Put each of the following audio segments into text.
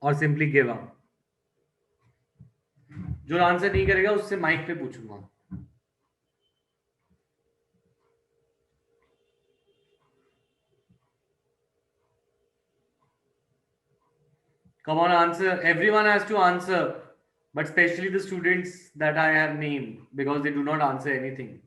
और simply give up. जो answer नहीं करेगा उससे माइक पे पूछूंगा। Come on, answer. Everyone has to answer, but especially the students that I have named because they do not answer anything.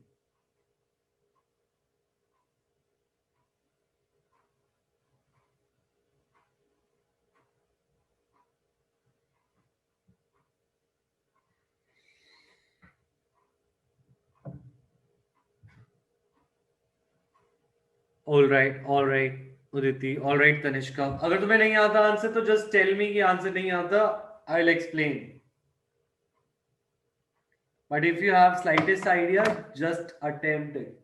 All right, Uditi. All right, Tanishka. अगर तुम्हें नहीं आता आंसर तो just tell me कि answer नहीं आता. I'll explain. But if you have slightest idea, just attempt it.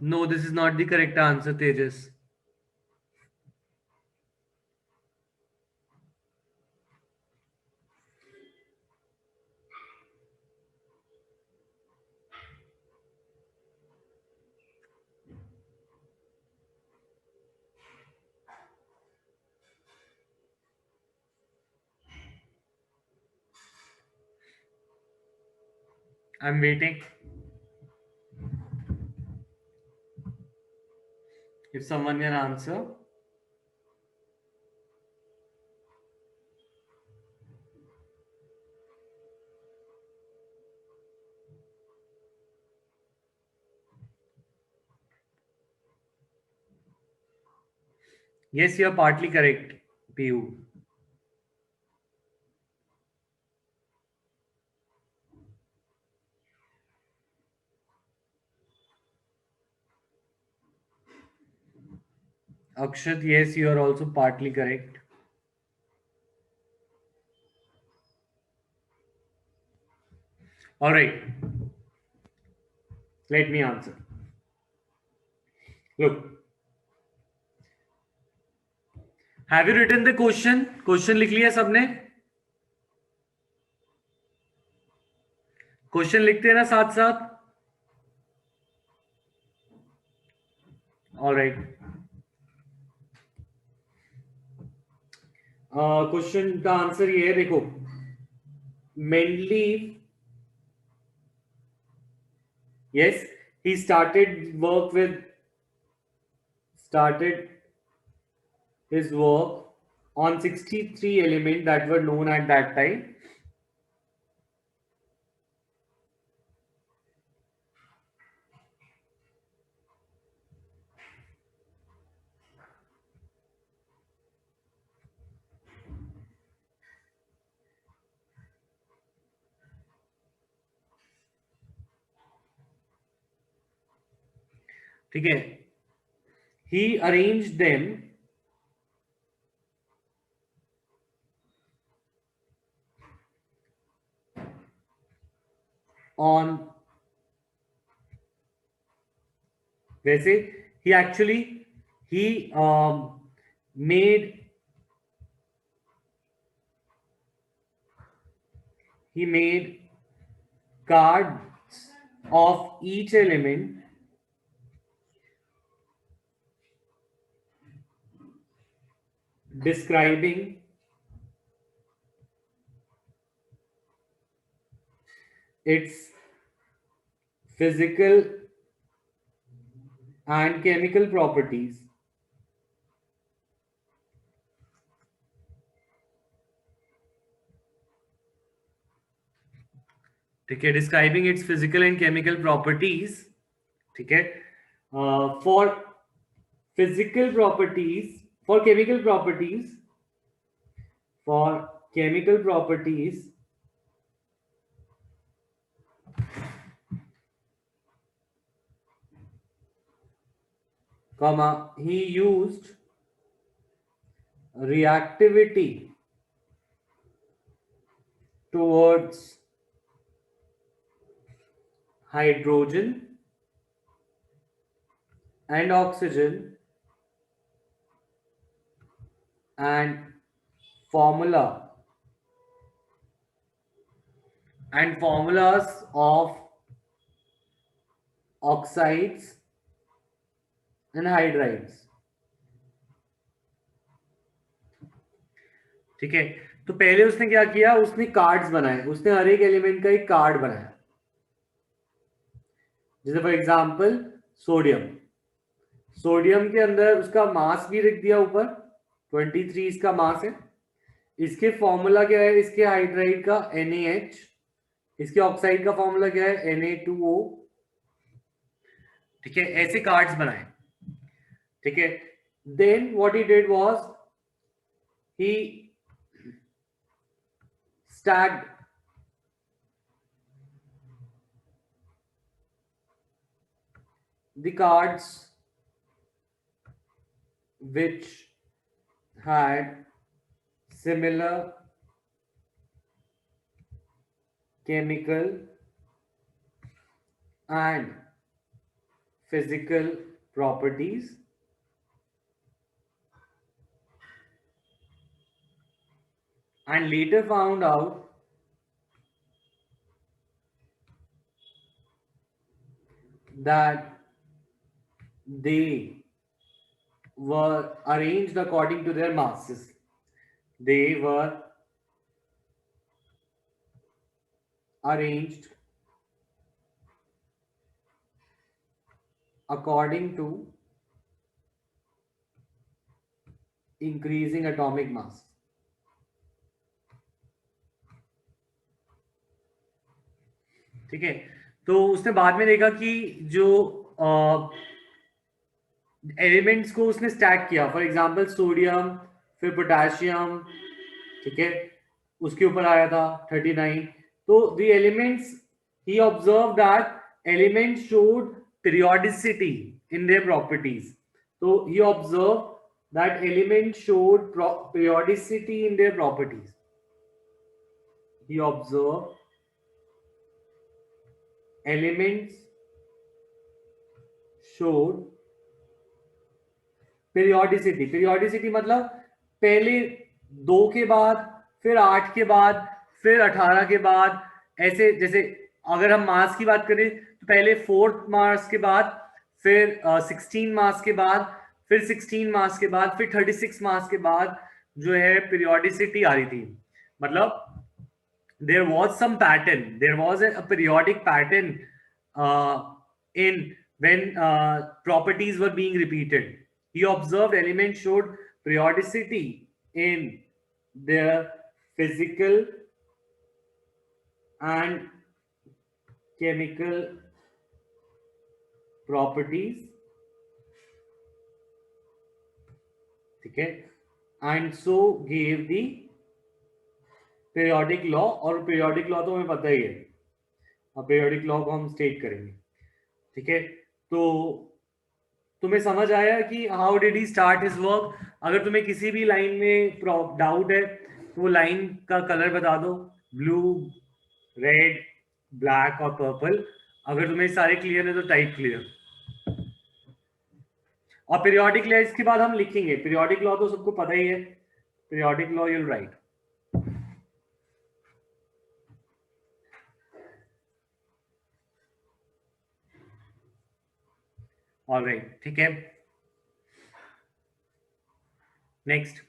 No, this is not the correct answer, Tejas. I'm waiting. If someone can answer. Yes, you are partly correct, Piyu. Akshat, yes, you are also partly correct. All right, let me answer. Look, have you written the question? Question लिख लिया सबने? Question लिखते हैं ना साथ साथ? All right, question का answer ये है, देखो. Mendeley, yes, he started his work on 63 elements that were known at that time. ठीक है, he arranged them on, वैसे he actually he made he made cards of each element describing its physical and chemical properties. ठीक है, describing it's physical and chemical properties. ठीक है, for physical properties, for chemical properties, for chemical properties, comma, he used reactivity towards hydrogen and oxygen and formula and formulas of oxides and hydrides. ठीक है, तो पहले उसने क्या किया, उसने कार्ड्स बनाए, उसने हर एक एलिमेंट का एक कार्ड बनाया. जैसे फॉर एग्जांपल सोडियम, सोडियम के अंदर उसका मास भी लिख दिया ऊपर, 23 इसका मास है. इसके फॉर्मूला क्या है, इसके हाइड्राइड का NaH, इसके ऑक्साइड का फॉर्मूला क्या है, Na2O. ठीक है, ऐसे कार्ड्स बनाए. ठीक है, then what he did was he stacked the cards which had similar chemical and physical properties and later found out that they were arranged according to their masses. They were arranged according to increasing atomic mass. ठीक है, तो उसने बाद में देखा कि जो elements को उसने स्टैक किया, फॉर एग्जांपल सोडियम, फिर पोटेशियम, ठीक है, उसके ऊपर आया था 39. तो the elements, he observe that elements showed periodicity in their properties. तो he observe that elements showed periodicity in their properties. He observe elements showed periodicity. Periodicity मतलब पहले 2 के बाद, फिर 8 के बाद, फिर 18 के बाद. ऐसे जैसे अगर हम मास की बात करें तो पहले 4th मास के बाद, फिर 16 मास के बाद, फिर 16 मास के बाद, फिर 36 मास के बाद जो है पीरियोडिसिटी आ रही थी. मतलब there was some pattern, there was a periodic pattern in when properties were being repeated. He observed elements showed periodicity in their physical and chemical properties. ठीक है, and so gave the periodic law. और periodic law तो हमें पता ही है, अब periodic law को हम स्टेट करेंगे. ठीक है, तो तुम्हें समझ आया कि how did he start his work. अगर तुम्हें किसी भी लाइन में डाउट है तो वो लाइन का कलर बता दो, ब्लू, रेड, ब्लैक और पर्पल. अगर तुम्हें सारे क्लियर है तो टाइप क्लियर. और पीरियोडिक लॉ इसके बाद हम लिखेंगे. पीरियोडिक लॉ तो सबको पता ही है. Periodic law you will write. Alright, ठीक है. नेक्स्ट